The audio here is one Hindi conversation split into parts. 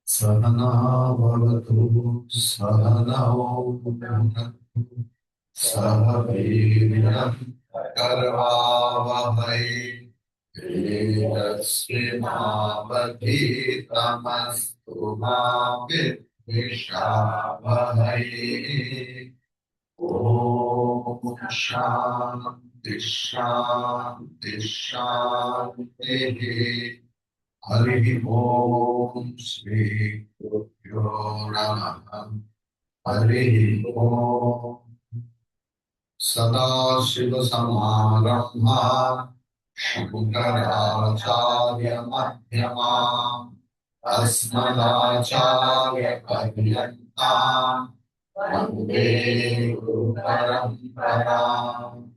सहना भवतु सहनौ भुनक्तु सह वीर्यं करवावहै तेजस्विनावधीतमस्तु मा विद्विषावहै। ओम शांति शांति शांति। हरि ओम श्री गुरुभ्यो नमः। हरि ओम। सदाशिवसमारम्भा शङ्कराचार्यमध्यमाम् अस्मदाचार्यपर्यन्ताम् वन्दे गुरुपरम्पराम्।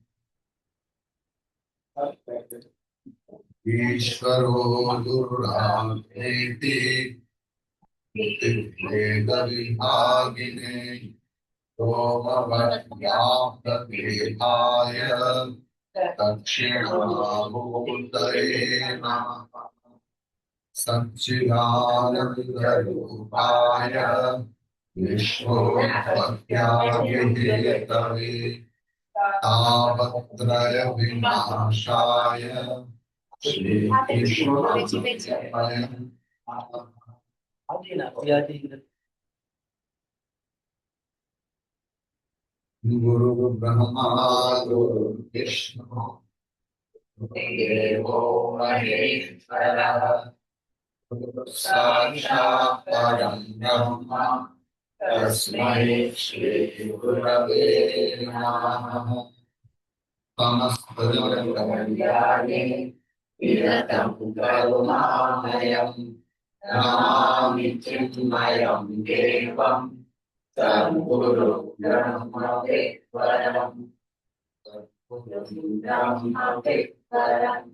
ईश्वरो गुरुरात्मेति भेदविभागिने व्योमवद्व्याप्तदेहाय दक्षिणामूर्तये नमः। सच्चिदानन्दरूपाय विश्वोत्पत्त्यादिहेतवे तापत्रय विनाशाय श्रीकृष्णाय गुरु ब्रह्मा गुरु विष्णु देवो महेश्वरः साक्षात् परं ब्रह्म तस्मै श्री गुरवे नमः। समस्तजगत्कल्याणे विरतं करुणामयं नमामि चिन्मयं देवं सद्गुरु ब्रह्मविद्वरम्। ब्रह्मविद्वरम्।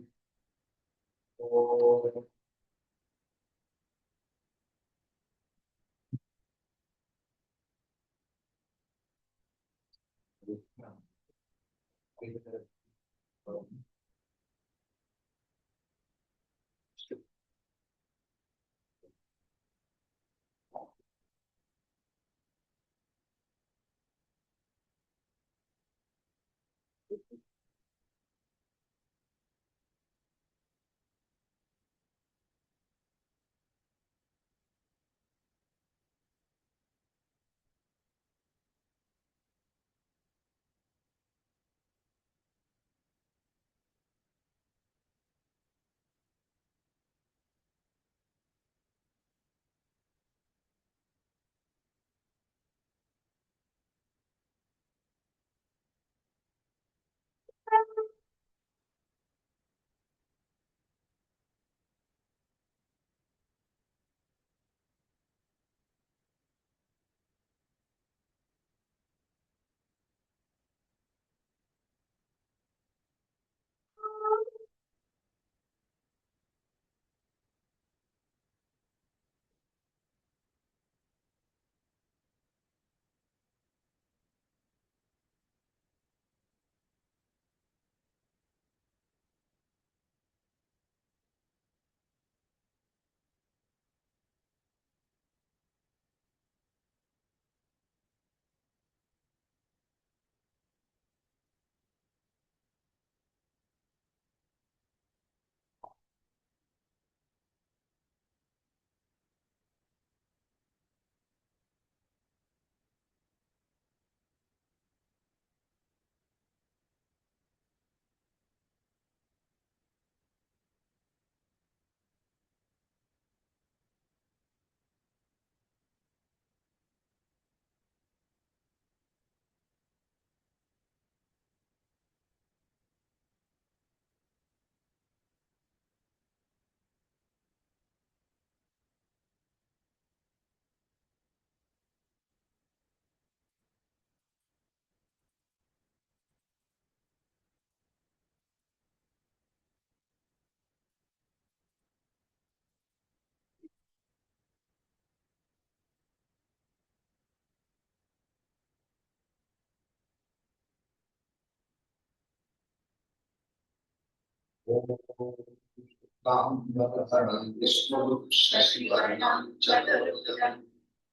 ताम्रवर्णं विष्णुं शशिवर्णं चतुर्भुजं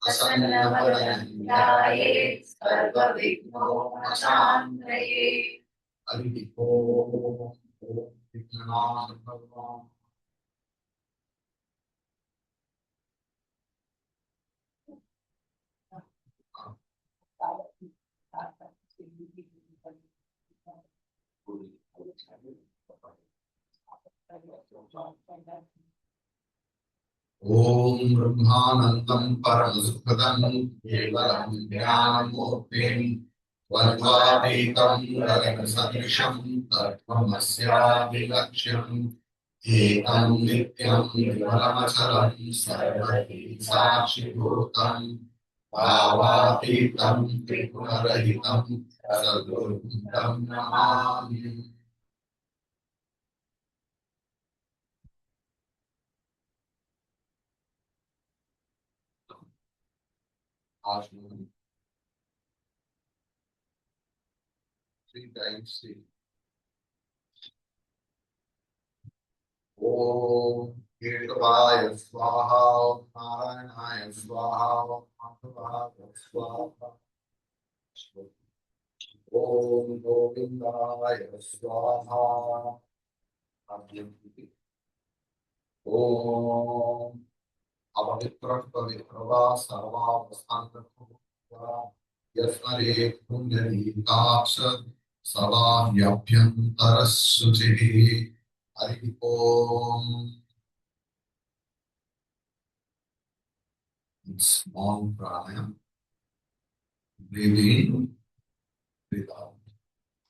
प्रसन्नवदनं ध्यायेत् सर्वविघ्नोपशान्तये। हरिः ओम्। विघ्ननाश भगवान्। ओम ब्रह्मानंदं परमसुखदं केवलं ज्ञानमूर्तिं द्वन्द्वातीतं गगनसदृशं तत्त्वमस्यादिलक्ष्यम् एकं नित्यं निर्मलमचलं सर्वैः साक्षिभूतं भावातीतं त्रिगुणरहितं सद्गुरुं तं नमामि। आज 3 times say ओम केशवाय स्वाहा नारायणाय स्वाहा माधवाय स्वाहा ओम गोविंदाय स्वाहा ओम अपवित्र पवित्रवा सर्वावस्थान यस्मरे पुण्यनीताक्ष सदा ह्यभ्यन्तरशुचिः। हरि ओम। Small pranayam. Breathe in, breathe out.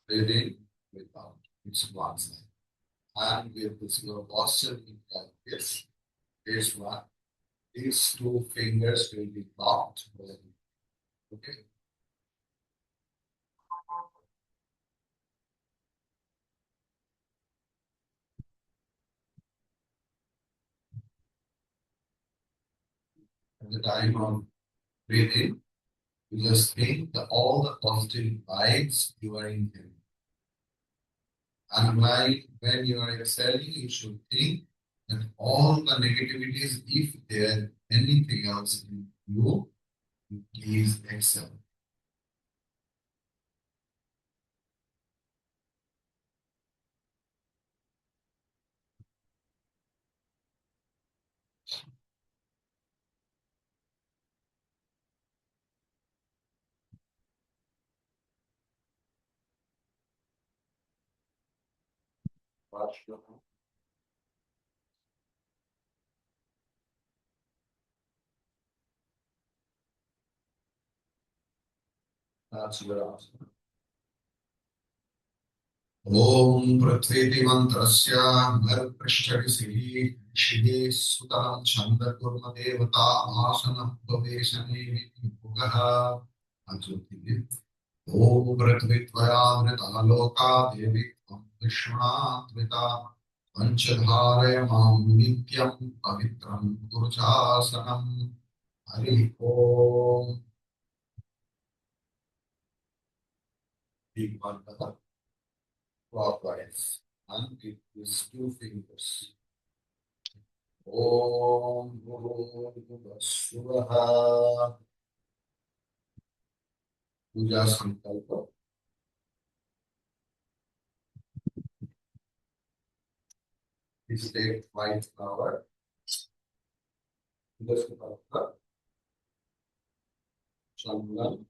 Breathe in, breathe out. It's one side. And with this your posture like this. This one. These two fingers will be locked. Okay. At the time of breathing, you just think that all the positive vibes you are inhaling. And when you are exhaling, you should think that all the negativities, if there anything else in you, please exhale. That's your answer. ओम पृथ्वी मंत्रस्य गर्भपृष्ठविसिः ऋषिः सुतलं छन्दकुर्म देवता आसनः प्रवेशने विभुगः अज्योतिः। ओम पृथ्वी त्वया मृता लोका देवी त्वं विष्णुना त्रिता पंचधारय मां नित्यं पवित्रं गुरुचासनम्। हरि ओम। Big mantra clockwise and with these two fingers. Om Bhurvubhuva Swaha. Puja Sankalpa. Please take white flower. Puja Sankalpa. Chandan.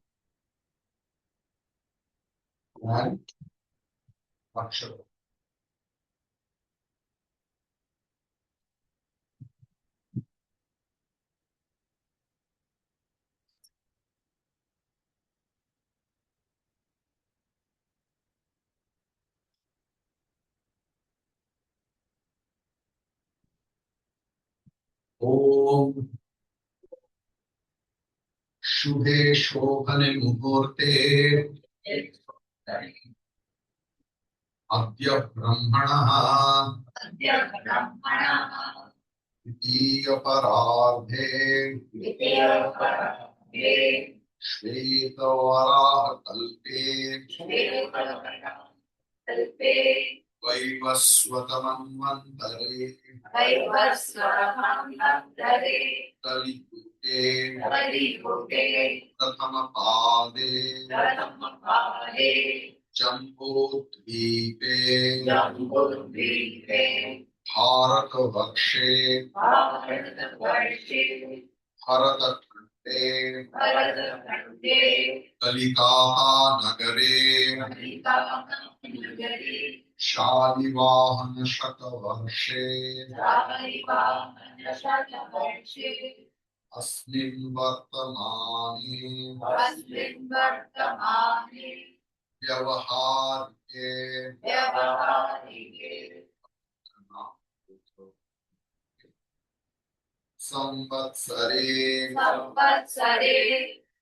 And Akshara. Om Shubhe Shobhane Muhurte Adya Brahmanaha Ditiya Parardhe Shvetavaraha Kalpe वैवस्वतमन्वन्तरे कलियुगे प्रथमपादे जम्बूद्वीपे भारतवर्षे भरतखण्डे कलिकानगरे शालिवाहनशतवर्षे अस्मिन् वर्तमाने व्यवहार्ये संवत्सरे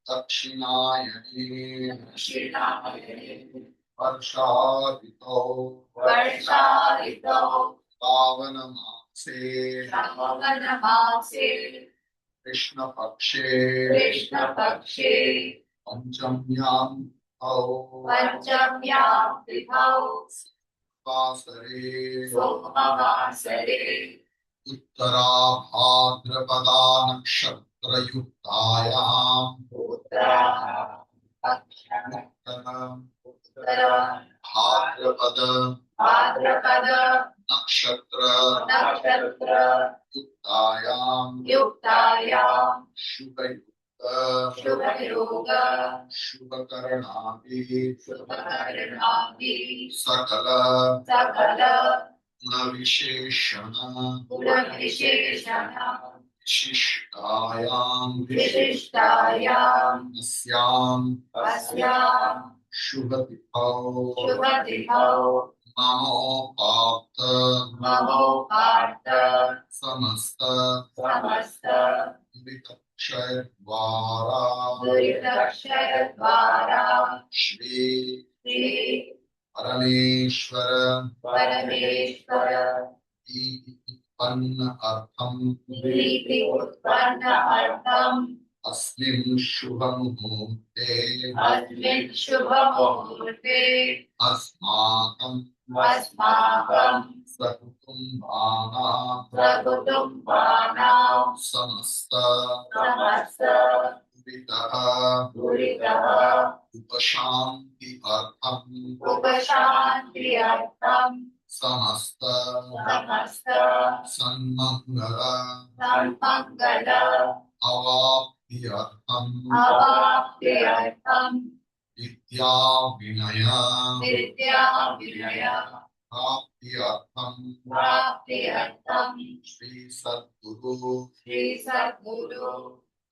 दक्षिणायने वर्षा ऋतौ पावनमासे कृष्णपक्षे पंचम्यां तिथौ वासरे उत्तराभाद्रपदा नक्षत्रयुक्तायां भाद्रपद नक्षत्र युक्तायां शुभयुक्त शुभकरणादि सकल गुणविशेषण विशिष्टायां अस्यां शुभतिथौ ममोपात समस्त दुरितक्षयद्वारा श्री परमेश्वर उत्पन्न अर्थम अस्मिन् शुभमुहूर्ते अस्माकं सकुटुम्बानां समस्त दुरितः उपशान्ति अर्थम समस्त सन्मंगल अवाप्ति अर्थम विद्या विनय प्राप्ति अर्थम श्री सद्गुरु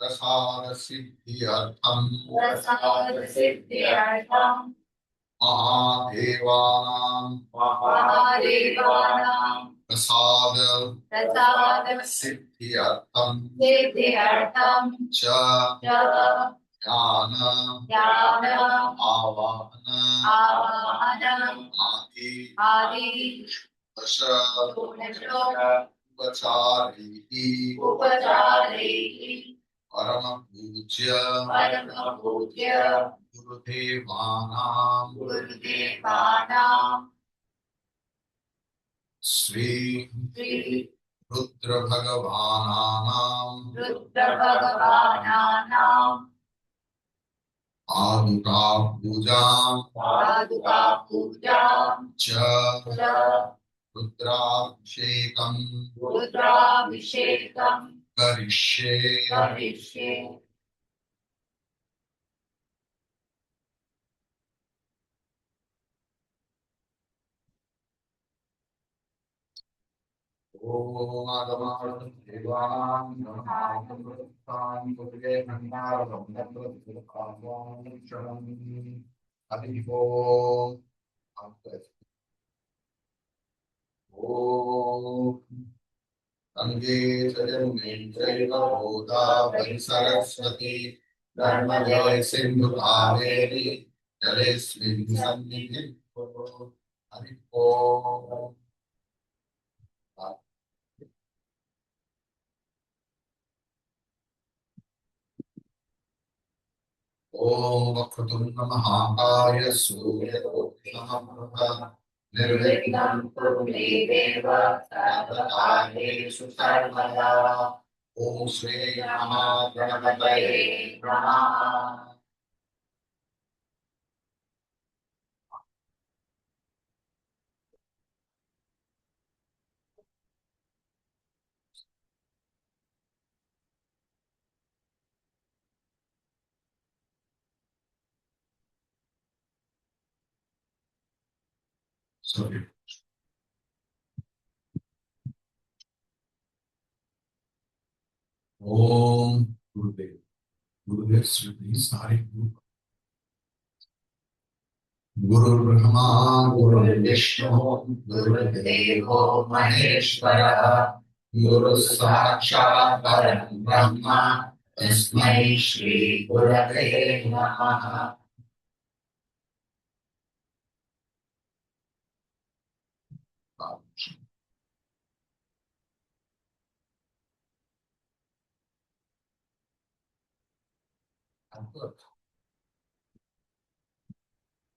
प्रसाद सिद्धि अर्थम महादेवानां प्रसाद सिद्धि अर्थम च ज्ञान आवाहन आदि दश उपचारैः परम पूज्य गुरुदेवानां श्री रुद्र भगवानां पादुका पूजां च रुद्राभिषेकं करिष्ये ओम आगमादेवानां नमः पुत्रे भंडारं नमः हरि ओम गंगे जमुने चैव गोदावरी सरस्वती नर्मदे सिंधु कावेरी जलेस्मिन् सन्निधिं कुरु हरि ओम ओम वक्रतुंड महाकाय सूर्यकोटि समप्रभ निर्विघ्नं कुरु मे देव सर्वकार्येषु सर्वदा ॐ श्री महागणपतये नमः। Sorry. ओम गुरुदेव गुरुदेव श्री सारी गुरुर्ब्रह्मा गुरुर्विष्णु गुरुर्देवो महेश्वरः गुरु साक्षात् परं ब्रह्म तस्मै श्री गुरवे नमः।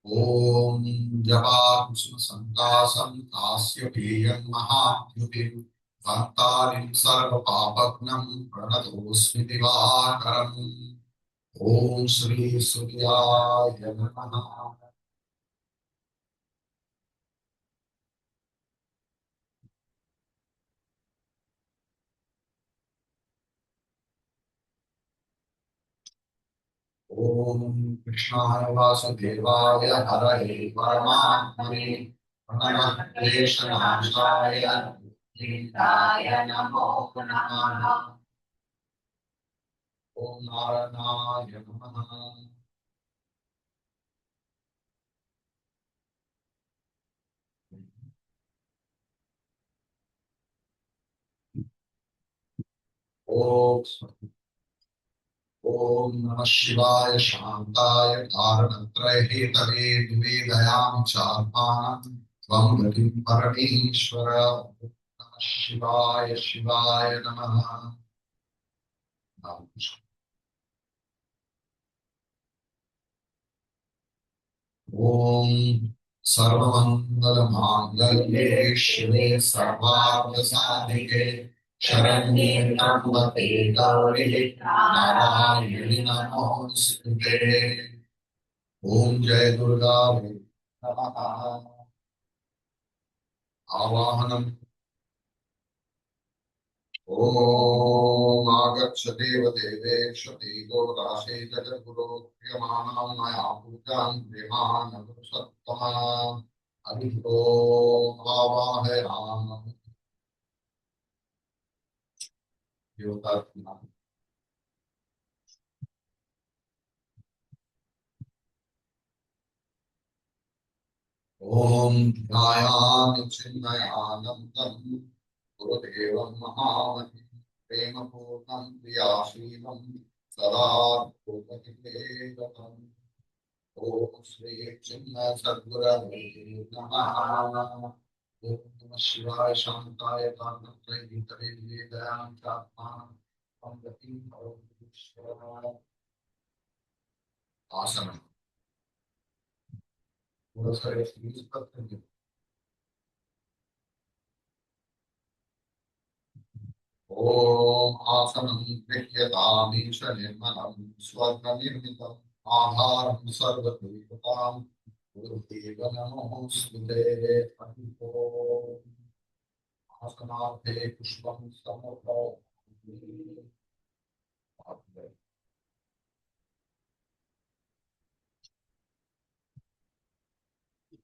ओम जपाकुसुम संकासं कास्य पेयं महाद्युतिं भक्तारिं सर्वपापघ्नं प्रणतोऽस्मि दिवाकरम्। ओम श्री सूर्याय नमः। ओम कृष्णाय वासुदेवाय हरये परमात्मने प्रणमः क्लेशनाशाय गोविन्दाय नमो नमः। ओम नारायणाय नमः। ओम ओम नमः शिवाय शांताय कारणत्रय हेतवे निवेदयामि चात्मानं त्वं गतिं परमेश्वर। नमः शिवाय शिवाय नमः। ओम सर्वमंगलमांगल्ये शिवे सर्वार्थसाधिके शरण्ये त्र्यंबके गौरी नारायणि नमोस्तुते। ओम जय दुर्गा नमः। आवाहनम् ओम आगच्छ देव देवेश देवो राशे जगद्गुरो क्रियमाणं मया पूजां क्रियमाण सत्तमा अभितो आवाहयामि योगात्मा। ओम ध्यायामि चिन्मयानन्दं गुरुदेवं महामहिं प्रेमपूर्णं प्रियाशीलं सदा भूतहितेरतम्। ओम श्री चिन्मय सद्गुरवे नमः। ओम नमः शिवाय शांताय कारणत्रय भीतरे निवेदयामि चात्मानं त्वं गतिं करोतु ईश्वर। आसनम् पुरस्करे श्रीपत्नि। ओम आसनं गृह्यतामीश निर्मलं स्वर्णनिर्मितम् आधारं सर्वदेवतां गुरुदेव नमोऽस्तुते। ओम आसनार्थे पुष्पं समर्पयामि।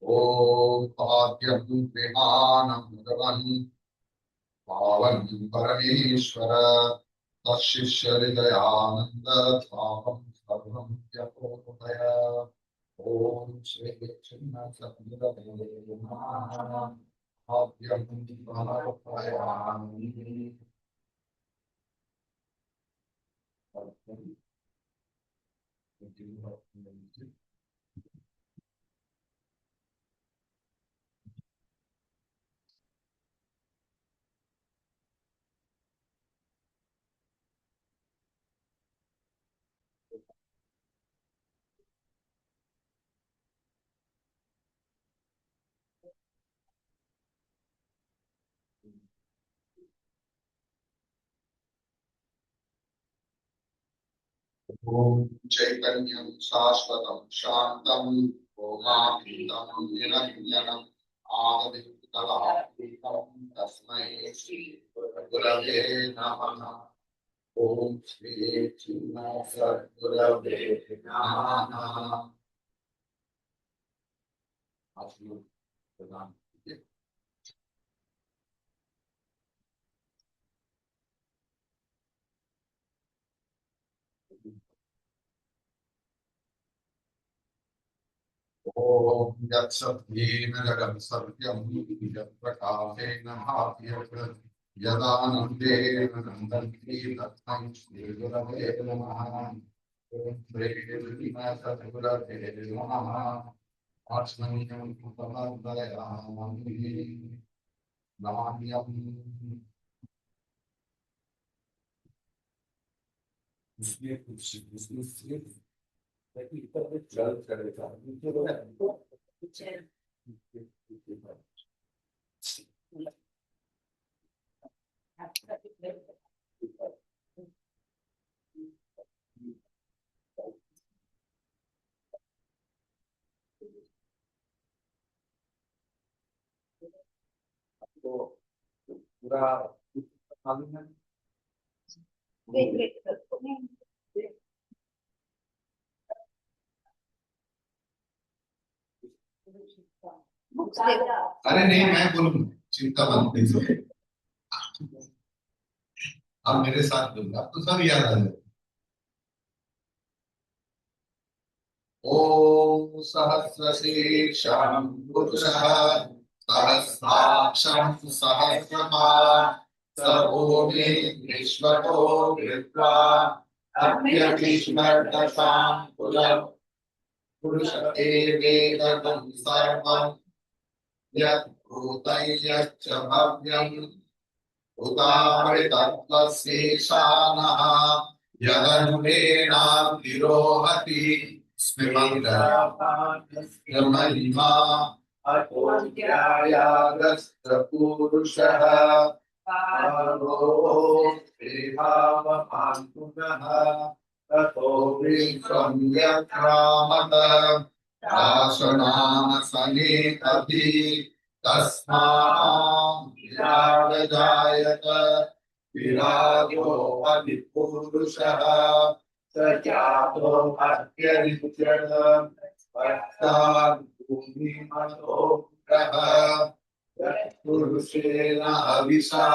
ओम पाद्यं विमानं भगवन् पावन परमेश्वर तत्शिष्य हृदयानंद स्वामं सर्वं त्यक्तोदय। ओम श्री चिन्मय सद्गुरवे नमः। पाद्यं समर्पयामि। ओम चैतन्यं शाश्वतं शान्तं ओमातीतं निरञ्जनम् आदित्यनाथं तस्मै श्री गुरवे नमः। ओम श्री सद्गुरवे नमः। आशीर्वाद प्रदान कीजिए। ओम यत्सत्येन जगत् सत्यं यत्प्रकाशेन भाति जगत् यदानन्देन नन्दन्ति तस्मै श्रीगुरवे नमः। ओम श्रीसद्गुरवे नमः। आत्मनियं समर्पयामि नान्यम्। इसलिए कुछ इसलिए ताकि इतना जल करेगा तो पूरा मालूम है। अरे नहीं, मैं बोलूँ चिंता मत कीजिए। अब मेरे साथ बोलना, आपको सब याद आ जाए। ओम सहस्रशीर्षं पुरुषः सहस्राक्षं सहस्रपात् सर्वोमे विश्वतो कृत्वा अभ्यतिष्ठतां पुरुष एवेदं सर्वं यत् भूतं यच्च भव्यम् उदाहृतत्वशेषानः यदनुमेनातिरोहति स्मृतिर्महिमा अतोऽध्यायागस्त्रपुरुषः देहावमान्तुनः ततो विश्वं यक्रामत दाशनानसने अपि तस्मात् विराजजायत विराजो अधिपुरुषः स जातो अत्यरिच्यत पश्चात् भूमिमतो ग्रह पुरुषेण हविषा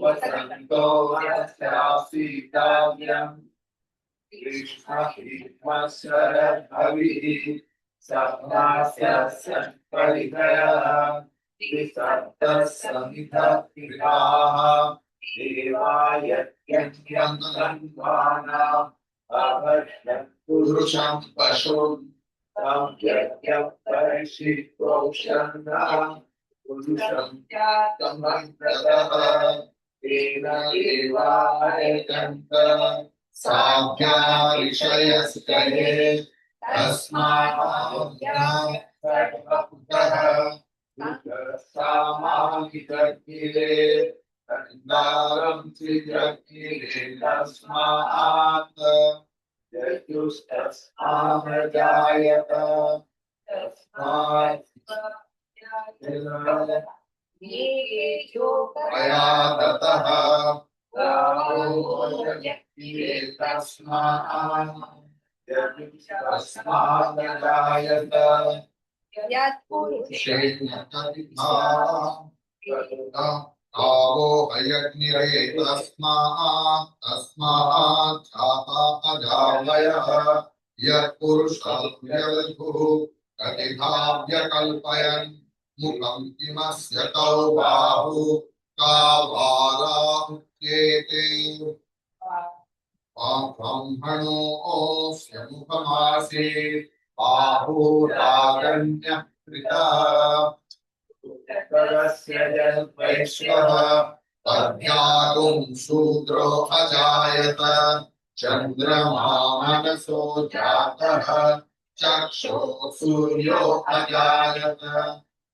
वसन्तो यस्यासीताव्यम् कृष्णशरद्भविः सप्तास्य परिधयः त्रिसप्तः समिधक्रीडाः देवायत्यन्यन्तन्वानाम् अभद्रत् पुरुषं पशुं तं यज्ञपरिषिप्रोक्षन् पुरुषं तमन्ततः तेन देवायजन्त साध्या ऋषयस्तये तस्मात् सामाहितज्ञे तन्दारं त्रिजज्ञे तस्मात् यजुस्तस्मामजायत तस्मात् मया ततः तस्मादजायत आवो अयज्ञिरे तस्मात् तस्मात् जाता अजावयः यत्पुरुषाव्यवधुः प्रतिभाव्यकल्पयन् मुखं किमस्य तौ बाहु का वाराहुत्येते ब्रह्मणोऽस्य मुखमासीत् बाहुरागण्यः कृतः तदस्य यद्वैश्वः तद्यातुं शूद्रो अजायत चन्द्रमा मनसो जातः चक्षुः सूर्यो अजायत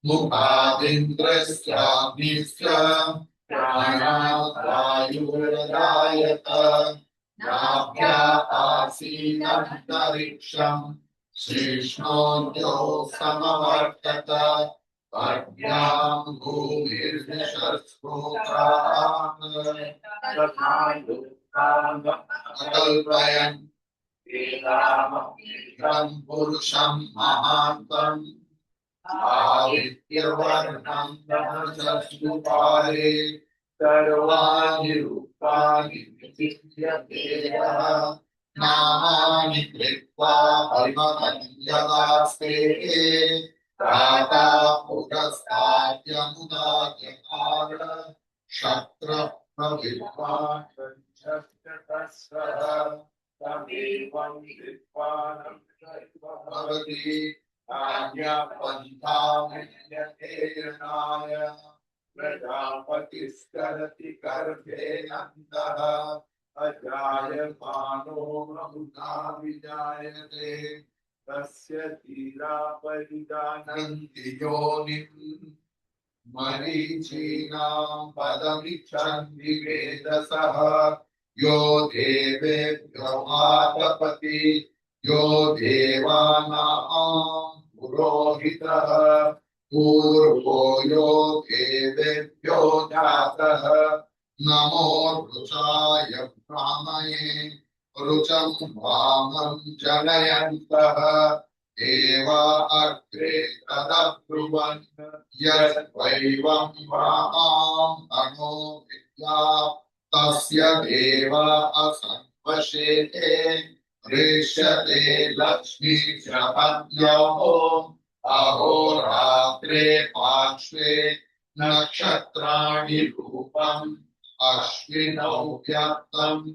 मुखादिन्द्रस्याग्निश्च प्राणावायुर्जायत नाभ्या आसीदन्तरिक्षम् शेषोऽन्यो समवर्तत पद्भ्यां भूमिर्निषत्स्रोतान् अकल्पयन् वेदामं पुरुषं महान्तम् आदित्यवर्णं धनसस्तुपाले सर्वाणि रूपाणि विचिन्त्यतेः नामानि कृत्वा हरिमहन्यदास्ते प्रातः पुरस्ताद्यमुदायकार शत्रः प्रविद्वान् तमेवं विद्वान् भवति आज्ञापन्थामित्यतेरणाय प्रजापतिस्करति गर्भेऽन्तः अजायमानो बहुधा विजायते तस्य धीरापरिजानन्ति योनिम् मरीचीनां पदमिच्छन्ति वेदसः यो देवेभ्यो आतपति यो देवानां पुरोहितः पूर्वो यो देवेभ्यो जातः नमो रुचाय ब्राह्मणे रुचं वामं जनयन्तः देवा अग्रे तदब्रुवन् यद्वैवं वामाम् अनो विद्या तस्य देवा असंवशेते दृश्यते लक्ष्मी प्रपद्योः अहोरात्रे पार्श्वे नक्षत्राणि रूपम् अश्विनौ व्यक्तम्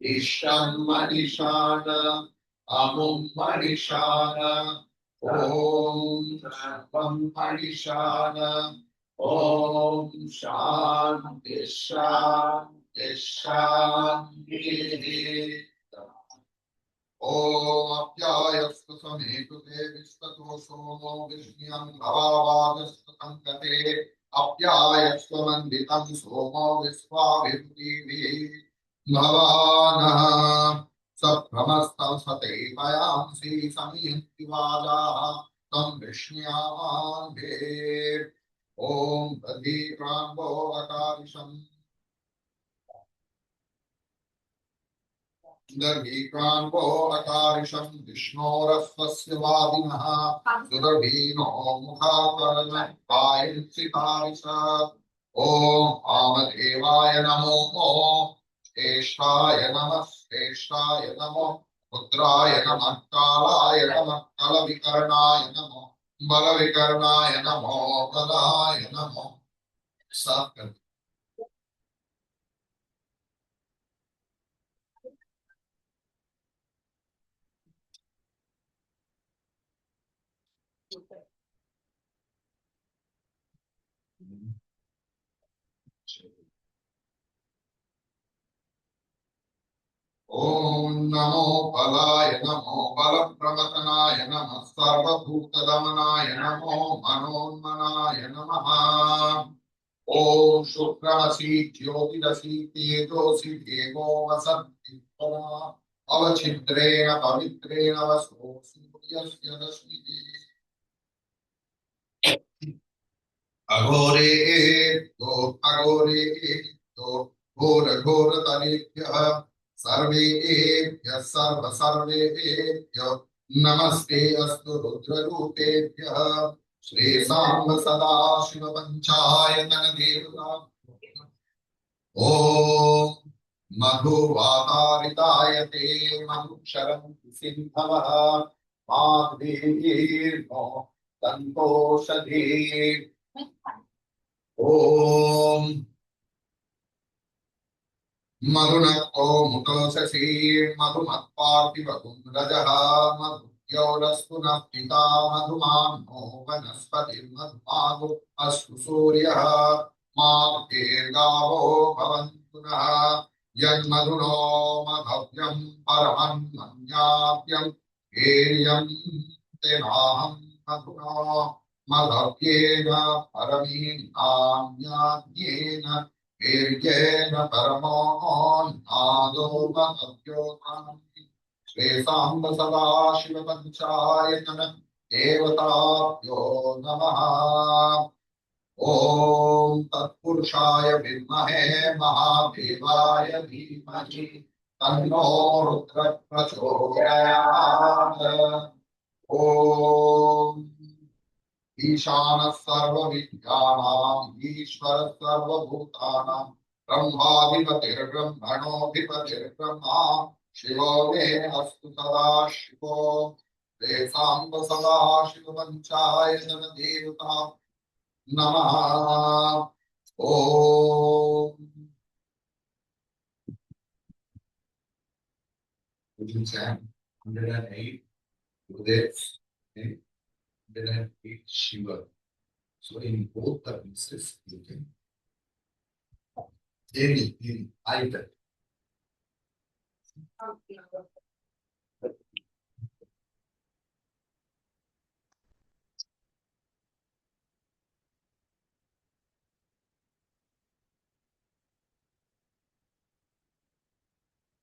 इष्टं मनीषाण अमुं मनीषाण ॐ सर्वं मनीषाण ॐ शान्ति शान्ति शान्तिः अप्यायस्तु समेतुते विश्वतो सोमो विष्णुयं भवावागस्तु संकते अप्यायस्तु वन्दितं सोमो विश्वाभिभूतिभिः भवानः सभ्रमस्तं सते पयांसि समीयन्ति वाजाः तं विष्णुयामान्धे ॐ दधीराम्बो अकारिशम् दर्भीकान्वो अकारिशं विष्णोरस्वस्य वादिनः सुरभीनो मुखाकर्णः पायन्सितारिष ॐ वामदेवाय नमो श्रेष्ठाय नमो रुद्राय नमः कालाय नमः कलविकर्णाय नमो बलविकर्णाय नमो बलाय नमो सत्य ओम नमो बलाय नमो बलप्रमथनाय नमः सर्वभूतदमनाय नमो मनोन्मनाय नमः ओम शुक्रमसि ज्योतिरसि तेजोसि देवो वसति अवच्छिद्रेण पवित्रेण वसो सूर्यस्य रश्मिः अघोरे घोर घोर तलेभ्यः सर्वेभ्यः सर्वेभ्यो नमस्ते अस्तु रुद्ररूपेभ्यः श्रीसाम्ब सदाशिव पंचायतन देवता ओम मधुवातारिताय ते मनुक्षरं सिंहवः माधवीर्नो तन्तोषधीः ओम मधुनक्तो मुतोषसी मधुमत्पार्थिवगुं रजः मधुद्योरस्तु नः पिता मधुमानो वनस्पतिर्मधुमागो अस्तु सूर्यः मार्गेर्गावो भवन्तु नः यन्मधुनो मधव्यं परमं मन्याप्यं हेर्यं तेनाहं मधुना मदव्येन परमेनान्याद्येन वीर्येण परमो नादो मदव्योतानि श्वेताम्ब सदाशिवपञ्चायतन देवताभ्यो नमः। ॐ तत्पुरुषाय विद्महे महादेवाय धीमहि तन्नो रुद्रः प्रचोदयात्। ॐ ईशानः सर्वविद्यानाम् ईश्वरः सर्वभूतानां ब्रह्माधिपतिर्ब्रह्मणोऽधिपतिर्ब्रह्मा शिवो मे अस्तु सदा शिवो वेदान्त सदा शिवपञ्चायतन देवता नमः। ॐ Within Chant 108 Gurudevs and 108 Shiva. So in both the pieces, you can in either.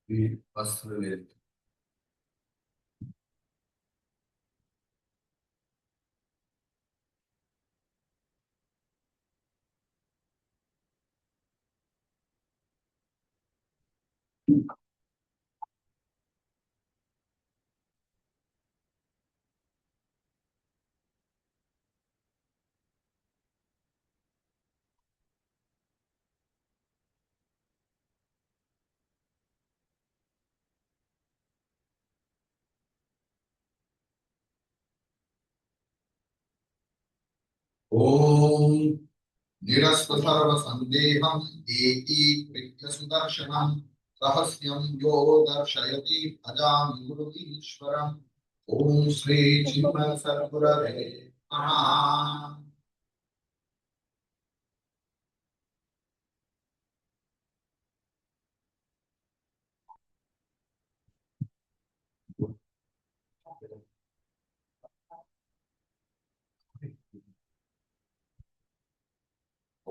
We first relate. Om Nirasva Sarva Sandeham Eki Pritya Sudarshanam Rahasyam Yo Darshayati Ajam Gurudishwaram Om Sri Chinmaya Sadgurave Namaha.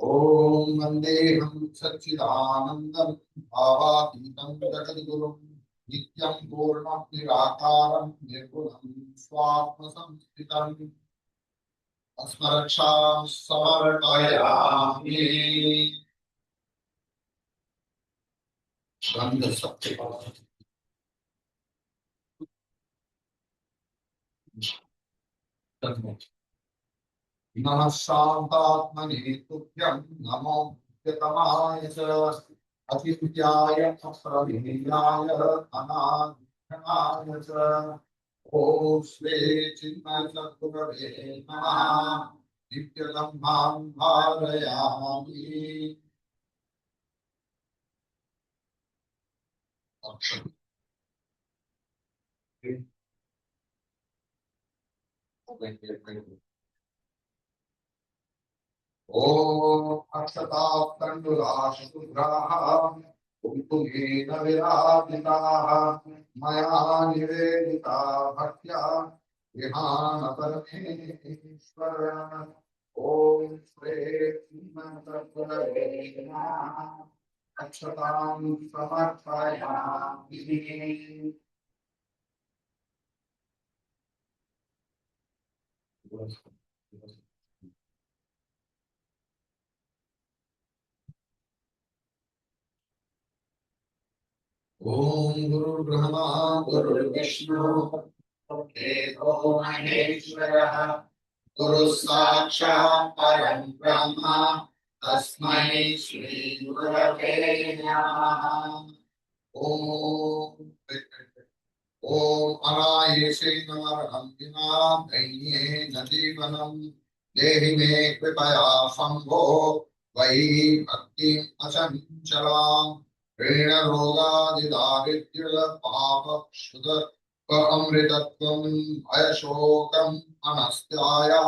Om Vandeham Satchidanandam Bhavatītam Jagadgurum Nityam Purnam Nirakaram Nirgunam Swatma Samsthitam Asmaraksham Samarpayami. Gandha Satchidananda. नमः शान्तात्मने तुभ्यं नमो नित्यतमाय च अतिविद्याय अप्रमेयाय अनादिघनाय च ॐ श्री चिन्मय सद्गुरवे नमः नित्यलम्भां धारयामि। Om Akshata Tandulash Kumbhena Viradita Maya Nivedita Bhaktya Vihana Parameshwara Om Sre Mantrakuravena Akshatam Samarthayami. Om Guru Brahma Guru Vishnu Devo Maheshwara Guru Sakshat Param Brahma Tasmai Shri Gurave Namaha. Om Om Anayese Namarhamina Dainye Najivanam Dehi Me Kripaya Sambho Vai Bhakti Achanchalam Prena Roga Didaritya Papa Shuddha Amritatvam Ayashokam Anastyaya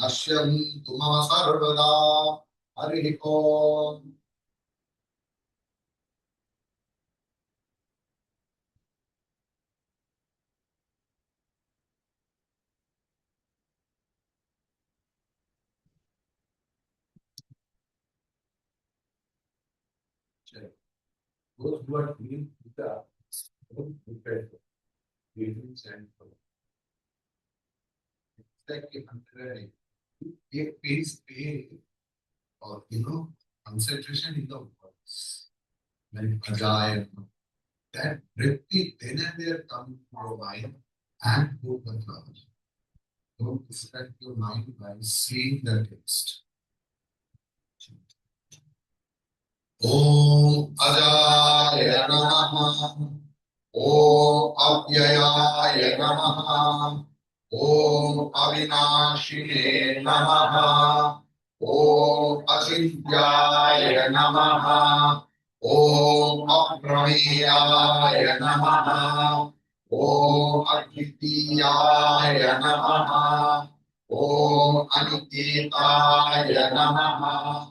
Nashyam Tumama Sarvada Hari Om. Those who are doing puja don't prepare for greetings and for exactly contrary. Please pay or concentration in the words. When Ajay, that Vritti, then and there come to your mind and put the flower. Don't distract your mind by seeing the text. Om Ajaya Namaha. Om Avyayaya Namaha. Om Avinashine Namaha. Om Achityaya Namaha. Om Aprameyaya Namaha. Om Aditiyaya Namaha. Om Aniketaya Namaha.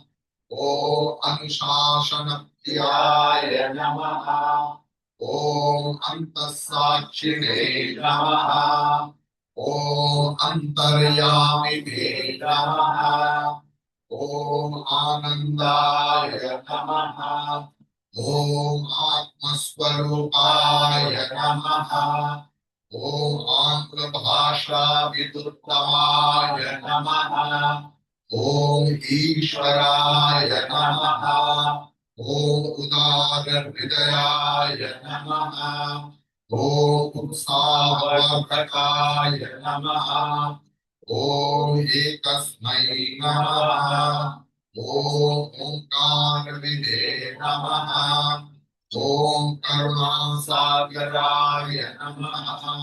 Om Anushasanapriyaya Namaha. Om Antasakshine Namaha. Om Antaryamine Namaha. Om Anandaya Namaha. Om Atmaswarupaya Namaha. Om Angrabhasha Viduttamaya Namaha. Om Ishwaraya Namaha. Om Udara Hridayaya Namaha. Om Utsavakaya Namaha. Om Ekasmai Namaha. Om Omkarvide Namaha. Om Karunasagaraya Namaha.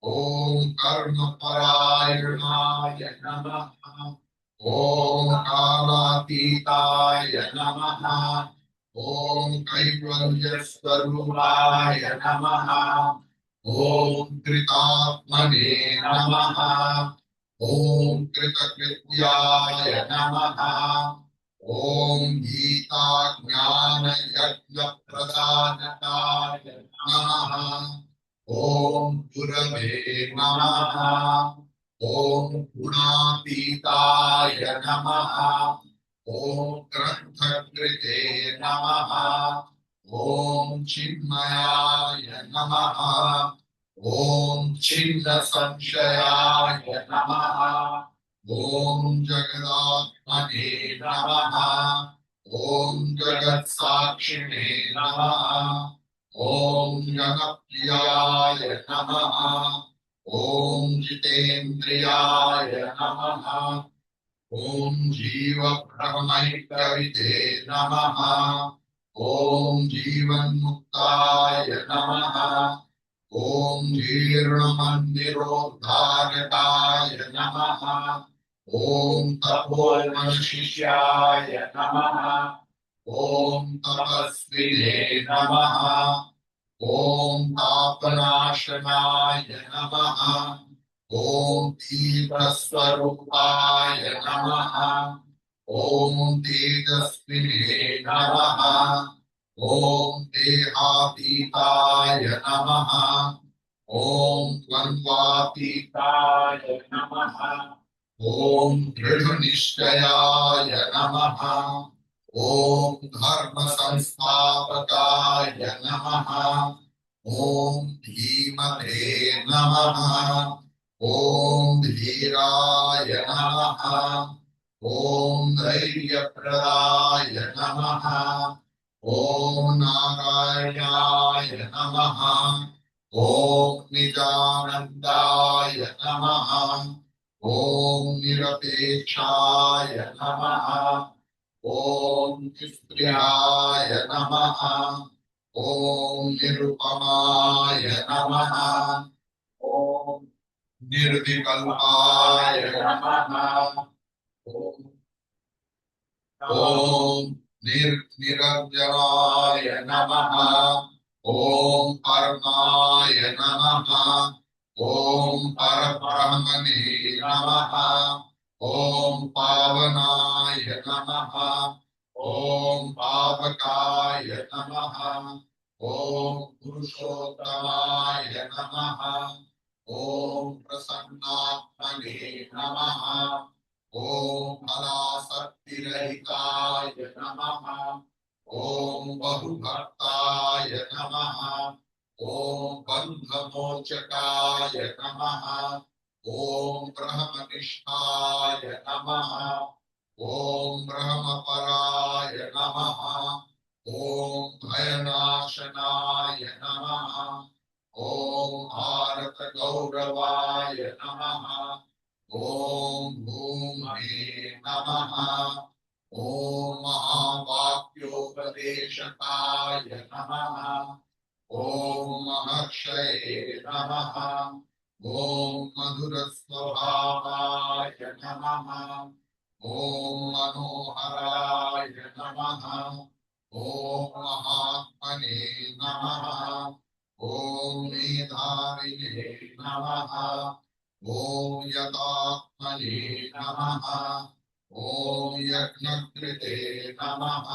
Om Karmaparayanaya Namaha. Om Kalatitaya Namaha. Om Kaivalyasvarupaya Namaha. Om Kritatmane Namaha. Om Kritakrityaya Namaha. Om Gita Jnana Yajna Pradhanataya Namaha. Om Gurave Namaha. Om Gunatitaya Namaha. Om Granthakrite Namaha. Om Chinmayaya Namaha. Om Chinna Samshayaya Namaha. Om Jagadatmane Namaha. Om Jagat Sakshine Namaha. Om Janapriyaya Namaha. Om Jitendriyaya Namaha. Om Jiva Brahmaikavite Namaha. Om Jivan Muktaya Namaha. Om Jirnamandirodharataya Namaha. Om Tapovanshishyaya Namaha. Om Tapasvine Namaha. Om Tapanashanaya Namaha. Om Tirasvarupaya Namaha. Om Tejasvine Namaha. Om Dehatitaya Namaha. Om Dvandvatitaya Namaha. Om Dridhanishchayaya Namaha. Om Dharma Samstapakaya Namaha. Om Dhimate Namaha. Om Dhiraya Namaha. Om Dhairya-pradaya Namaha. Om Narayaya Namaha. Om Nijanandaya Namaha. Om Nirapekshaya Namaha. Om Nispriyaya Namaha. Om Nirupamaya Namaha. Om Nirvikalpaya Namaha. Om Niranjanaya Namaha. Om Paramaya Namaha. Om Parabrahmane Namaha. Om Pavanaya Namaha. Om Pavakaya Namaha. Om Purushottamaya Namaha. Om Prasannatmane Namaha. Om Alasaktirahitaya Namaha. ओम बहुभक्ताय नमः। ओम बंधमोचकाय नमः। ओम ब्रह्मनिष्ठाय नमः। ओम ब्रह्मपराय नमः। ओम भयनाशनाय नमः। ओम भारत गौरवाय नमः। ओम भूमहे नमः। ओम महावाक्योपदेशकाय नमः। ओम महर्षये नमः। ओम मधुरस्वभावाय नमः। ओम मनोहराय नमः। ओम महात्मने नमः। ओम मेधाविने नमः। ओम यदात्मने नमः। ओम यज्ञकृते नमः।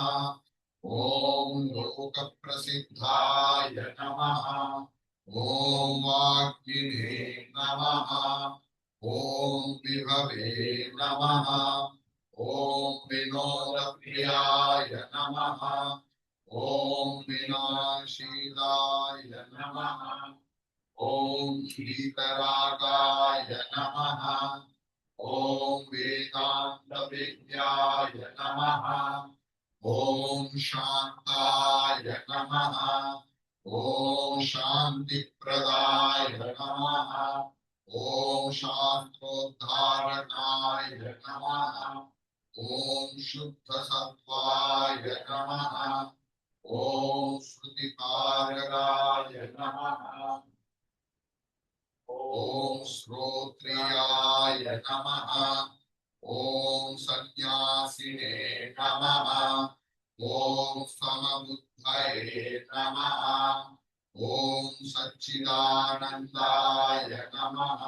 ओम लोकप्रसिद्धाय नमः। ओम वाग्मिने नमः। ओम विभवे नमः। ओम विनोदप्रियाय नमः। ओम विनाशीलाय नमः। ओम वीतरागाय नमः। ओम वेदान्तविद्याय नमः। ओम शांताय नमः। ओम शांतिप्रदाय नमः। ओम शास्त्रोद्धारणाय नमः। ओम शुद्धसत्त्वाय नमः। ओम श्रुतिकारकाय नमः। ओम श्रोत्रियाय नमः। ओम सन्यासिने नमः। ओम समबुद्धये नमः। ओम सच्चिदानन्दाय नमः।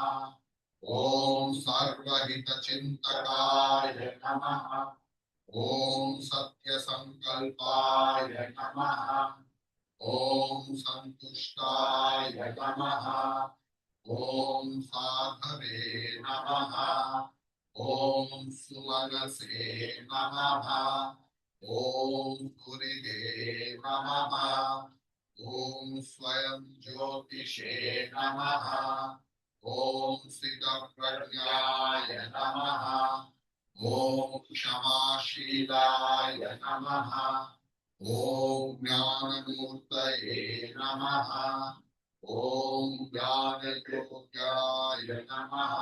ओम सर्वहितचिन्तकाय नमः। ओम सत्यसंकल्पाय नमः। ओम संतुष्टाय नमः। ओम साधवे नमः। ओम सुमनसे नमः। ओम गुरिदे नमः। ओम स्वयं ज्योतिषे नमः। ओम स्थितप्रज्ञाय नमः। ओम क्षमाशीलाय नमः। ओम ज्ञानमूर्तये नमः। ओम ज्ञानयोग्याय नमः।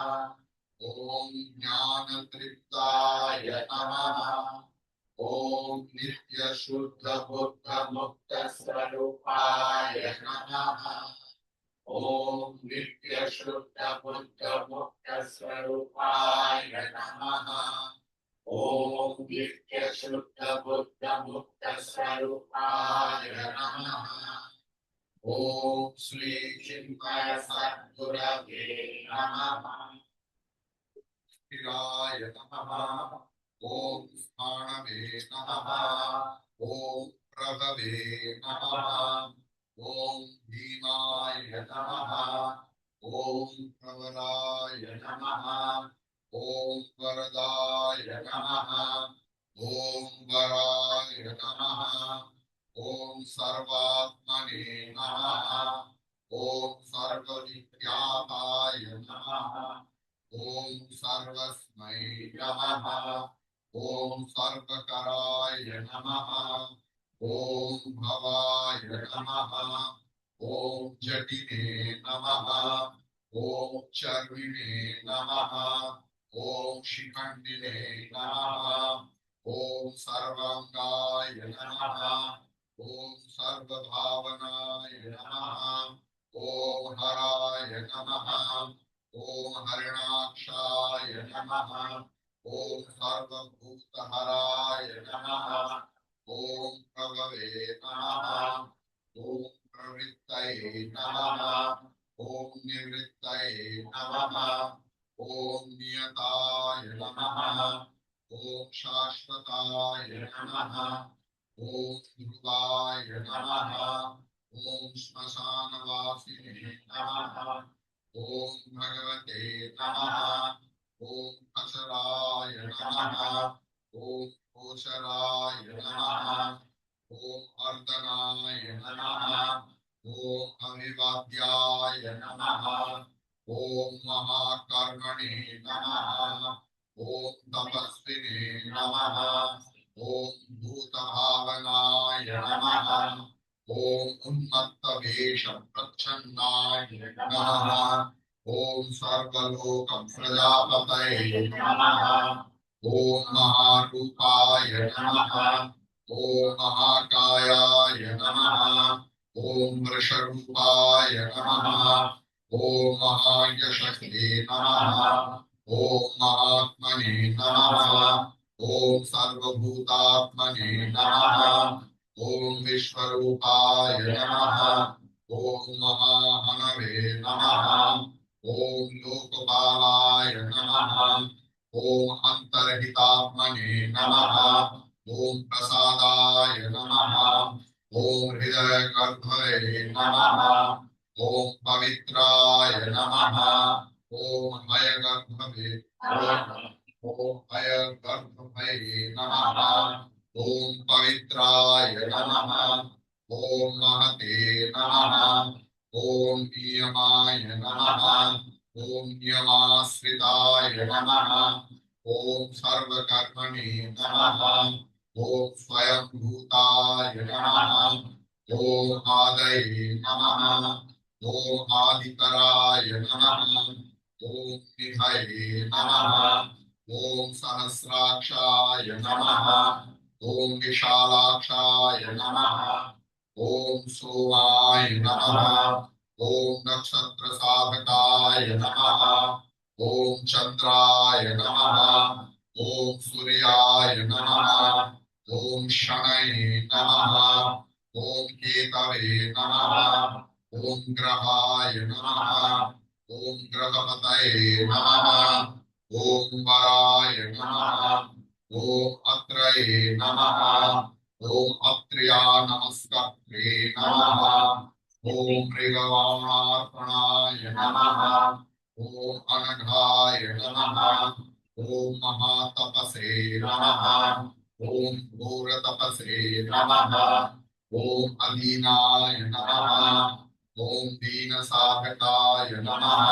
ओम ज्ञानतृप्ताय नमः। ओम नित्य शुद्ध बुद्ध मुक्त स्वरूपाय नमः। ओम नित्य शुद्ध बुद्ध मुक्त स्वरूपाय नमः। ओम नित्य शुद्ध बुद्ध मुक्त स्वरूपाय नमः। ओम श्री चिन्मय सद्गुरवे नमः। शिवाय नमः। ओम स्थाणवे नमः। ओम प्रभवे नमः। ओम भीमाय नमः। ओम प्रवराय नमः। ओम वरदाय नमः। ओम वराय नमः। ओम सर्वात्मने नमः। ओम सर्वविख्याताय नमः। ओम सर्वस्मै नमः। ओम सर्वकराय नमः। ओम भवाय नमः। ओम जटिने नमः। ओम चर्विणे नमः। ओम शिखंडिने नमः। ओम सर्वांगाय नमः। ओम सर्वभावनाय नमः। ओम हराय नमः। ओम हरिणाक्षाय नमः। ओम सर्वभूतहराय नमः। ओम प्रभवे नमः। ओम प्रवृत्तये नमः। ओम निवृत्तये नमः। ओम नियताय नमः। ओम शाश्वताय नमः। ओम ध्रुवाय नमः। ओम श्मशानवासिने नमः। ओम भगवते नमः। ओम अचराय नमः। ओम गोचराय नमः। महाविवाद्याय नमः। ओम महाकर्मणे नमः। ओम तपस्विने नमः। ओम भूतभावनाय नमः। ओम उन्मत्तवेष प्रच्छन्नाय नमः। ओम सर्वलोक प्रजापतये नमः। ओम महारूपाय नमः। ओम महाकायाय नमः। ओम वृषरूपाय नमः। ओम महायशसे नमः। ओम महात्मने नमः। ओम सर्वभूतात्मने नमः। ओम विश्वरूपाय नमः। ओम महाहनवे नमः। ओम लोकपालाय नमः। ओम अंतर्हितात्मने नमः। ओम प्रसादाय नमः। ओम हृदयगर्भवे नमः। ओम पवित्राय नमः। ओम हयगर्भवे ओम हयगर्भवे नमः। ओम पवित्राय नमः। ओम महते नमः। ओम नियमाय नमः। ओम नियमाश्रिताय नमः। ओम सर्वकर्मणे नमः। ओम स्वयं भूताय नमः। ओम आदये नमः। ओम आदितराय नमः। ओम निधये नमः। ओम सहस्राक्षाय नमः। ओम विशालाक्षाय नमः। ओम सोमाय नमः। ओम नक्षत्र साधकाय नमः। ओम चंद्राय नमः। ओम सूर्याय नमः। ओम शनये नमः। ओम केतवे नमः। ओम ग्रहाय नमः। ओम ग्रहपतये नमः। ओम वराय नमः। ओम अत्रये नमः। ओम अत्र्या नमस्कर्त्रे नमः। ओम मृगवाणार्पणाय नमः। ओम अनघाय नमः। ओम महातपसे नमः। ओम घोरतपसे नमः। ओम अदीनाय नमः। ओम दीनसाधकाय नमः।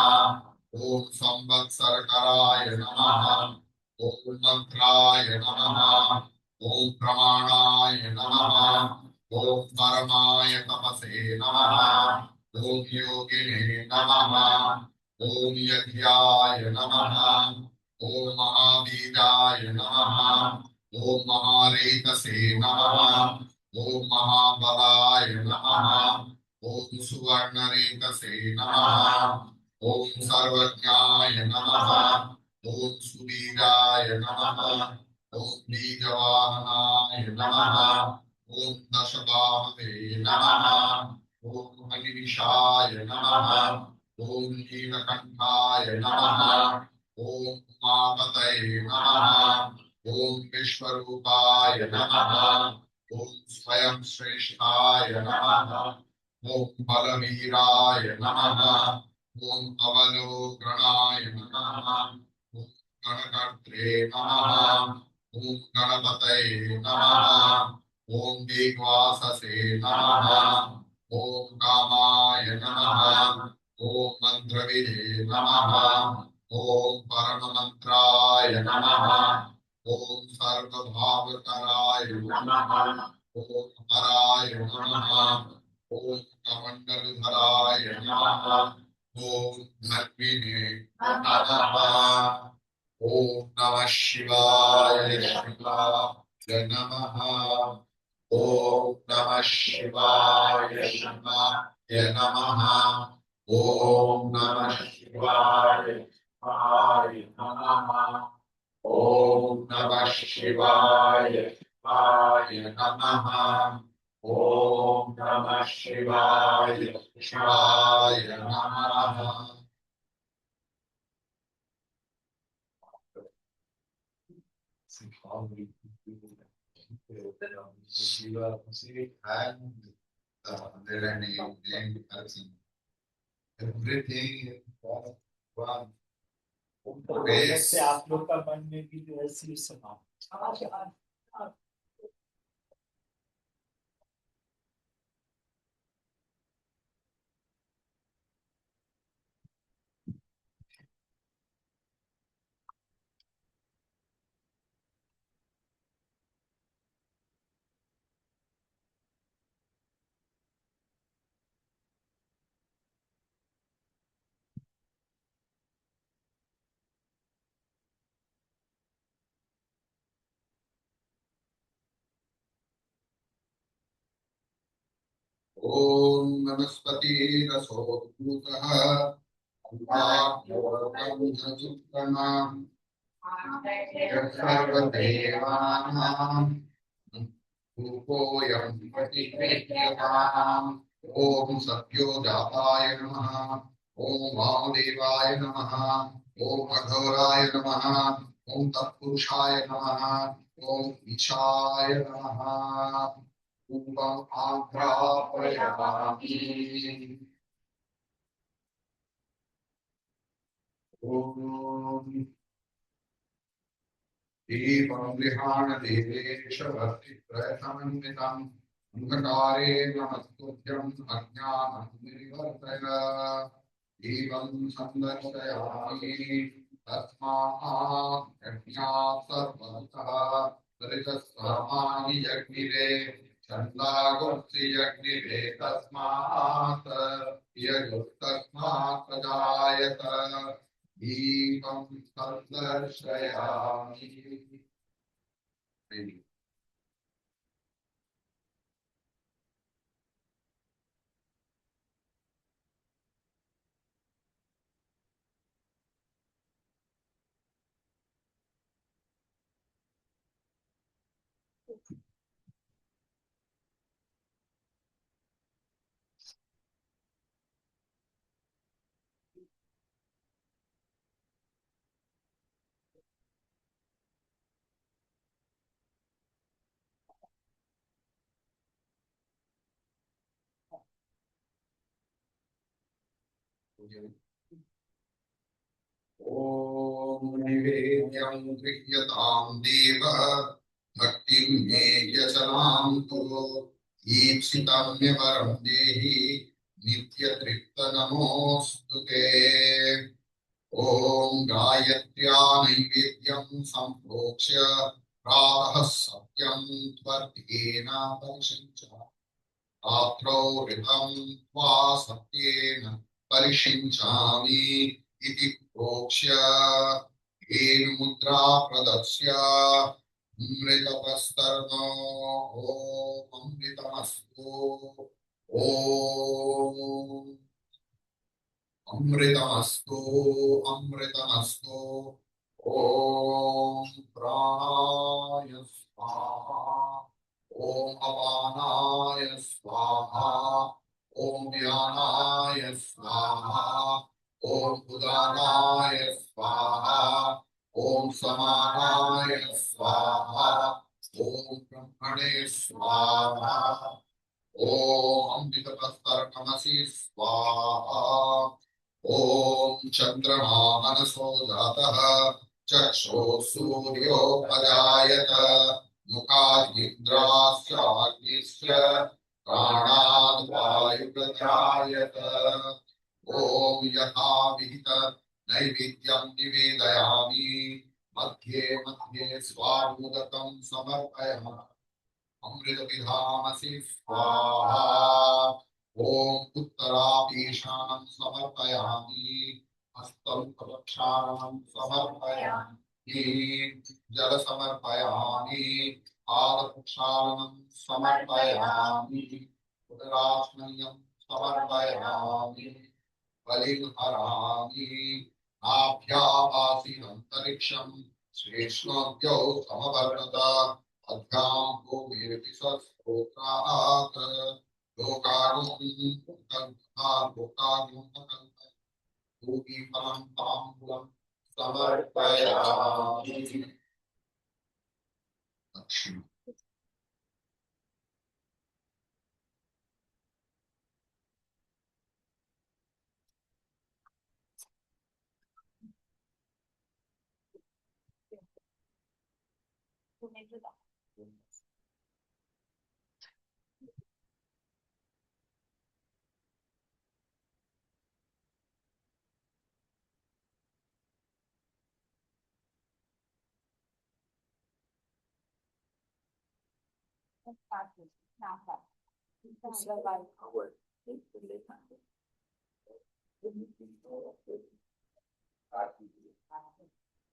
ओम संवत्सरकराय नमः। ओम मंत्राय नमः। ओम प्रमाणाय नमः। ओम परमाय तपसे नमः। ओम योगिने नमः। ओम यज्ञाय नमः। ओम महावीराय नमः। ओम महारेतसे नमः। ओम महाबलाय नमः। ओम सुवर्णरेतसे नमः। ओम सर्वज्ञाय नमः। ओम सुवीराय नमः। ओम बीजवाहनाय नमः। ओम दशबाहवे नमः। ओम अनिमिषाय नमः। ओम नीलकंठाय नमः। ओम उमापतये नमः। ओम विश्वरूपाय नमः। ओम स्वयं श्रेष्ठाय नमः। ओम बलवीराय नमः। ओम अवलोकनाय नमः। ओम गणकर्त्रे नमः। ओम गणपतये नमः। ओम दिग्वाससे नमः। ओम कामाय नमः। ओम मंत्रविदे नमः। ओम परममंत्राय नमः। ओम सर्वभावकराय नमः। ओम हराय नमः। ओम कमंडलधराय नमः। ओम धन्विने नमः। ओम नमः शिवाय शिवाय नमः। ओम नमः शिवाय शिवाय नमः। ओम नमः शिवाय शिवाय नमः। ओम नमः शिवाय शिवाय नमः। ओम नमः शिवाय शिवाय नमः। Shiva, and the 108 person. Everything is one. से आप लोग का मन में भी जो है सिर्फ समा ओम वनस्पति रसोद्भूतः सर्वदेवानां रूपोऽयं प्रतिगृह्यताम्। ओम सत्योजाताय नमः। ओम वामदेवाय नमः। ओम अघोराय नमः। ओम तत्पुरुषाय नमः। ओम ईशाय नमः। रूपम् आघ्रापयामि। ओम दीपं विहाणदेवेशवर्तिप्रयतमन्वितम् अन्धकारेण नमस्तुभ्यम् अज्ञानं निवर्तय। दीपं सन्दर्शयामि तस्मात् यज्ञात् सर्वतः परितस्सामानि यज्ञिरे छन्दागुर्सि यज्ञिरे तस्मात् यजुस्तस्मात् प्रजायत। दीपं सन्दर्शयामि। ओम नैवेद्यं गृह्यतां देव भक्तिं मे व्यसनां कुरु। ईप्सितं मे वरं देहि नित्यतृप्तनमोऽस्तु ते। ओम गायत्र्या नैवेद्यं सम्प्रोक्ष्य प्रातः सत्यं त्वर्ध्येन परिषिञ्च। रात्रौ ऋतं त्वा सत्येन परिषिञ्चामि इति प्रोक्ष्य धेनुमुद्रा प्रदर्श्य अमृतपस्तर्नो ॐ अमृतमस्तु। ॐ अमृतमस्तु। अमृतमस्तु। ॐ प्राणाय स्वाहा। ओम अपानाय स्वाहा। ओम व्यानाय स्वाहा। ओम उदानाय स्वाहा। ओम समानाय स्वाहा। ओम ब्रह्मणे स्वाहा। ओम अमृतपस्तर्कमसि स्वाहा। ओम चंद्रमा मनसो जातः चक्षुः सूर्योपजायत मुखादिन्द्राश्चाग्निश्च प्राणाद् वायुप्रजायत। ओम यथा विहित नैवेद्यं निवेदयामि मध्ये मध्ये स्वामुदकं समर्पयामि। अमृतपिधामसि स्वाहा। ओम उत्तरापीशानं समर्पयामि। हस्तं प्रक्षालनं समर्पयामि। जल समर्पयामि। पादप्रक्षालनं समर्पयामि। उदराश्मयं समर्पयामि। बलिं हरामि। नाभ्यामासीदन्तरिक्षं श्रेष्ठोऽद्यौ समवर्तत। अध्यां भूमिर्विशस्तोत्रात् लोकागुं भूमिफलं ताम्बूलं समर्पयामि। दक्षिण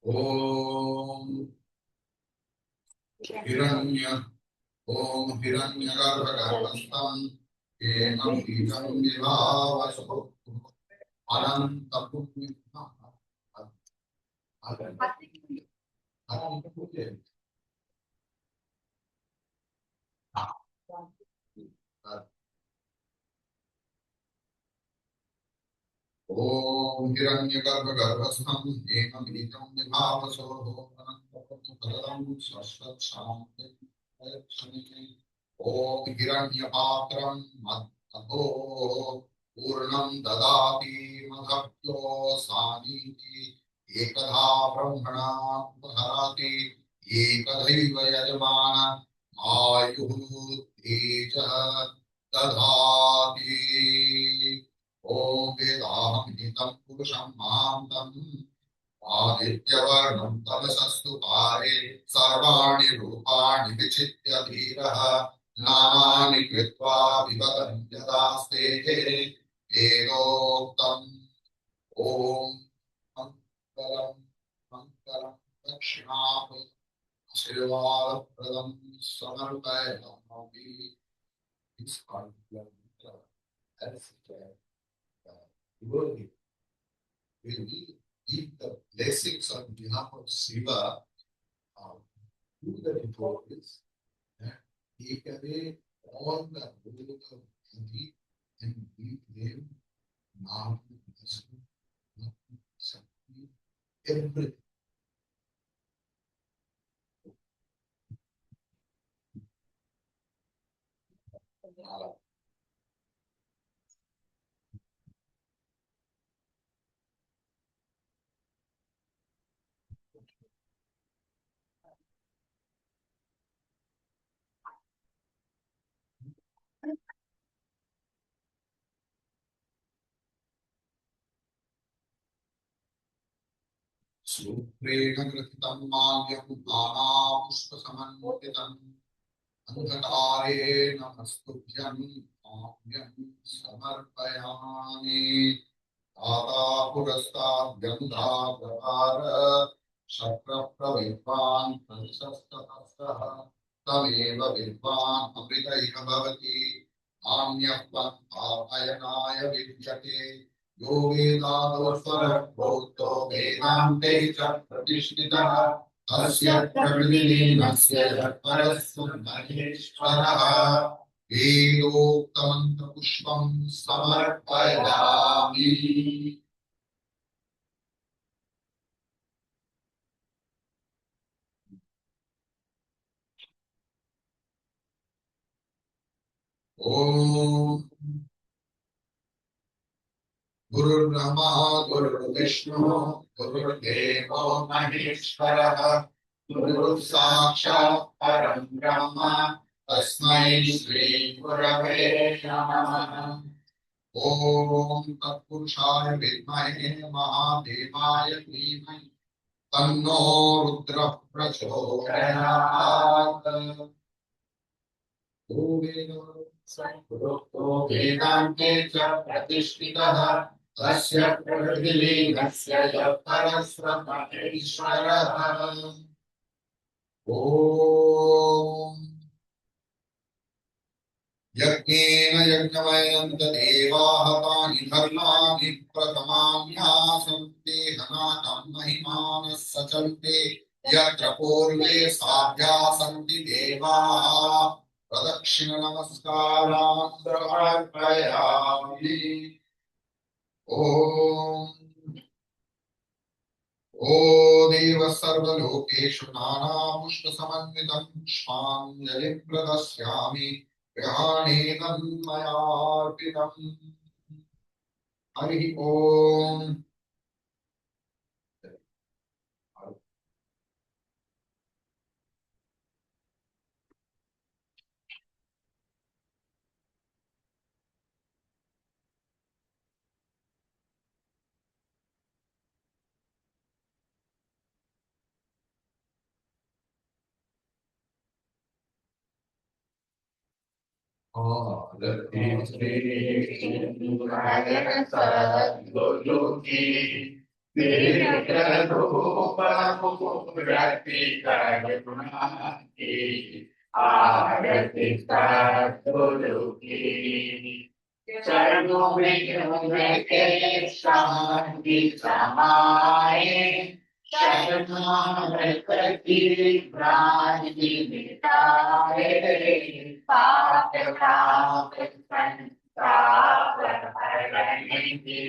ओम हिरण्य ओम हिरण्यगर्भगर्भस्थं एनं बीजं विभावसो अनन्तपुण्यः ॐ हिरण्यगर्भगर्भस्थं येन बीजं विभावसो अनन्तपुण्यफलं शाश्वतशान्तिं ॐ हिरण्यपात्रं मदो पूर्णं ददाति मदभ्यो सानीति एकधा ब्रह्मणा उपहरति एकदैव यजमान आयुः तेजः दधाति ॐ वेदाहमितं पुरुषं महान्तं आदित्यवर्णं तमसस्तु पारे सर्वाणि रूपाणि विचित्य धीरः नामानि कृत्वा विवदन्ति यदास्ते वेदोक्तम् ॐ मङ्गलं मङ्गलं दक्षिणापि आशीर्वादप्रदं समर्पयामि. It's called worthy. When we give the blessings on behalf of Shiva to the devotees, take away all the burden of envy and give them Nam, Vishnu, Shakti, everything. सूत्रेण कृतं माल्यं नानापुष्पसमन्वितम् अंधकारेण नमस्तुभ्यं माल्यं समर्पयामि. दाता पुरस्ताद् गन्धाप्रकार शक्रप्रविद्वान् प्रतिशस्ततस्तः तमेव विद्वान् अमृतैः भवति. नान्यः पन्थायनाय विद्यते यो वेदादोस्वरप्रोक्तो वेदान्ते च प्रतिष्ठितः तस्य प्रकृतिलीनस्य परस्य महेश्वरः. वेदोक्तमन्त्रपुष्पं समर्पयामि. ॐ गुरुर्ब्रह्मा गुरुर्विष्णु गुरुर्देवो महेश्वरः गुरुः साक्षात् परं ब्रह्म तस्मै श्री गुरवे नमः. ॐ तत्पुरुषाय विद्महे महादेवाय धीमहि तन्नो रुद्रः प्रचोदयात्. वेदान्ते च प्रतिष्ठितः तस्य प्रकृतिलीनस्य परस्य महेश्वरः. ॐ यज्ञेन यज्ञमयन्त देवाः तानि धर्माणि प्रथमान्यासन्ते हनातं महिमानः सचन्ते यत्र पूर्वे साध्या सन्ति देवाः प्रदक्षिण नमस्कारान् समर्पयामि. ॐ ओ देव सर्वलोकेषु नानापुष्पसमन्वितं पुष्पाञ्जलिं प्रदस्यामि ग्रहाणेन मयार्पितम्. हरिः ॐ. आरती सद्गुरु की। चरणों में हृदय के शांति समाए, शरणागत की भ्रांति मिटाए, पाप ताप संताप हरने की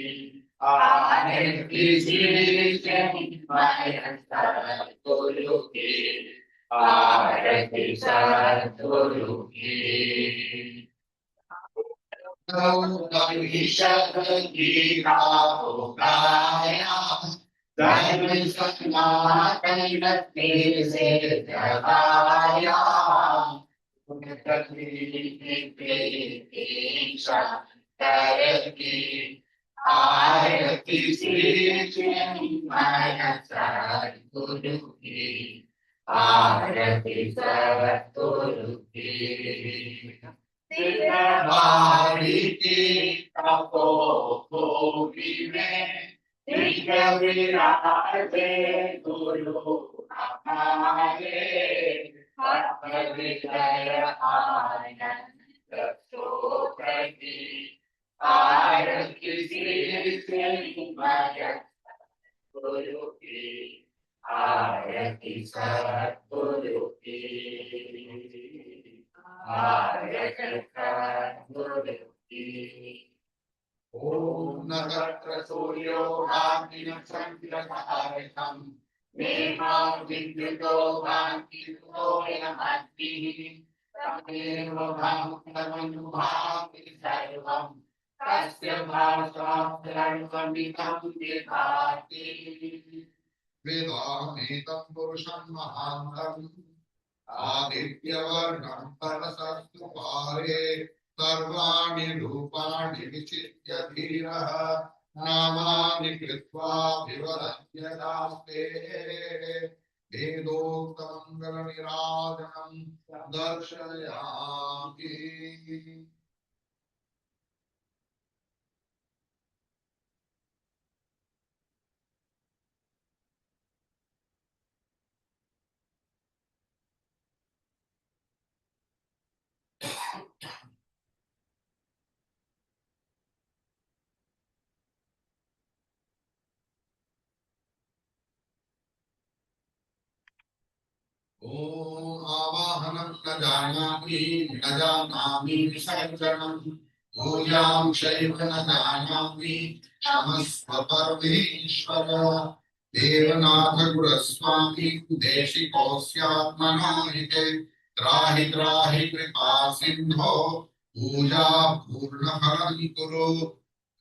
आरती चिन्मय सद्गुरु की। आरती सद्गुरु की। गीता हो गाया, धर्म सनातन से जगाया, की आरती श्री चिन्मय सद्गुरु की। आरती सद्गुरु की। बारी की तपोभूमि में दिव्य विराजे गुरु हमारे, विजय आनंद स्तोत्र की। आरती श्री चिन्मय गुरु की। आरती सद्गुरु की। आरती सद्गुरु की। ओम नक्षत्र सूर्यो भाति नक्षत्रधारकम्, नेमां विद्युतो भाति सूर्यमग्निः, तमेव भाति सर्वं, तस्य भाषा सर्वमिदं विभाति। वेदामेतं पुरुषं महान्तम्, आदित्यवर्णं परसस्तु पारे, सर्वाणि रूपाणि विचित्य धीरः, नामानि कृत्वा विवदन्ति दास्ते, वेदोक्तमङ्गलनीराजनं दर्शयामि। ओम आवाहनं न जानामि न जानामि विसर्जनं, पूजां शैव न जानामि क्षमस्व परमेश्वर। देवनाथ गुरुस्वामी देशिकोऽस्यात्मनो हिते, त्राहि त्राहि कृपा सिन्धो पूजा पूर्णफलं कुरु।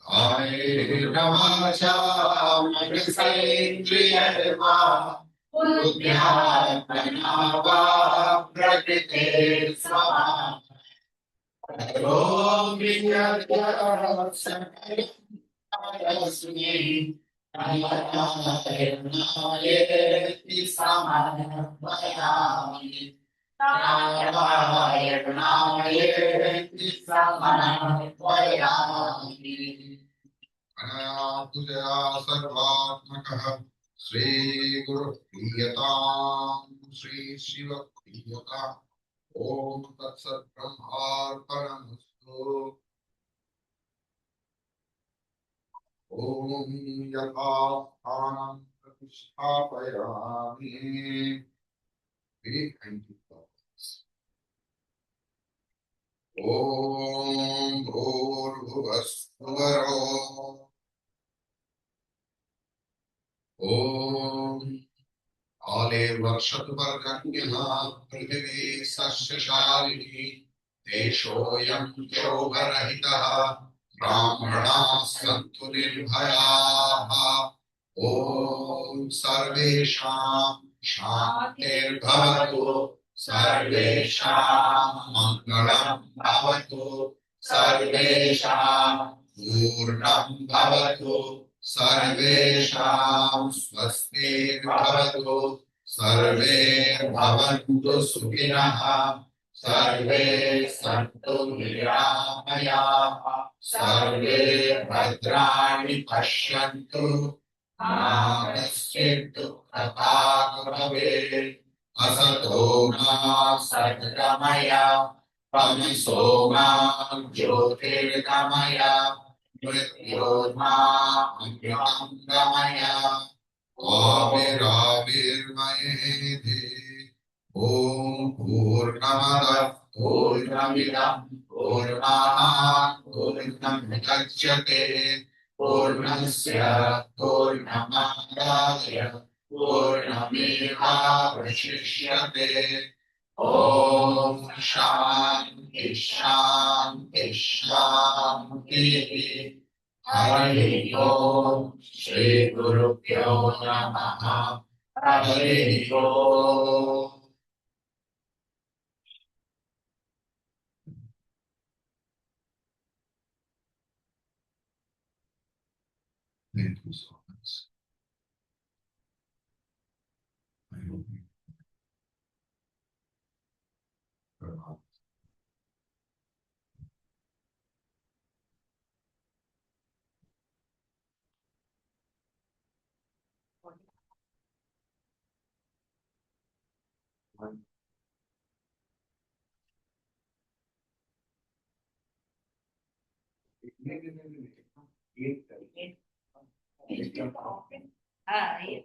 कायेनवाचा मनसेन्द्रियैर्वा बुद्ध्यात्मना वा प्रकृते स्वभावो सकलस्मै नारायणायेति समर्पयामि। नारायणायेति समर्पयामि। अनादितया सर्वात्मकः श्री गुरु प्रीयताम् श्री शिव प्रीयताम्। ओम तत्सत् ब्रह्मार्पणमस्तु। ओम यथा स्थानं प्रतिष्ठापयामि। ओम भूर्भुवस्सुवरो ओम आले वर्षतु पर्जन्यः पृथिवी सस्यशालिनी देशोऽयं क्षोभरहितः ब्राह्मणाः सन्तु निर्भयाः। ॐ सर्वेषां शान्तिर्भवतु सर्वेषां मङ्गलं भवतु सर्वेषां पूर्णं भवतु सर्वेषां स्वस्तिर्भवतु सर्वे भवन्तु सुखिनः सर्वे सन्तु निरामयाः सर्वे भद्राणि पश्यन्तु मा कश्चित् दुःखभाग् भवेत्। असतो मा सद्गमय तमसो मा ज्योतिर्गमय मृत्योर्मामृतङ्गमय आविराविर्मयेधि ॐ पूर्णमदः पूर्णमिदं पूर्णात् पूर्णमुदच्यते पूर्णस्य पूर्णमादाय पूर्णमेवावशिष्यते ॐ शान्ति शान्ति शान्तिः हरि ओम श्री गुरुभ्यो नमः हरि ओम Thank you so much. I hope you are all. हाँ ये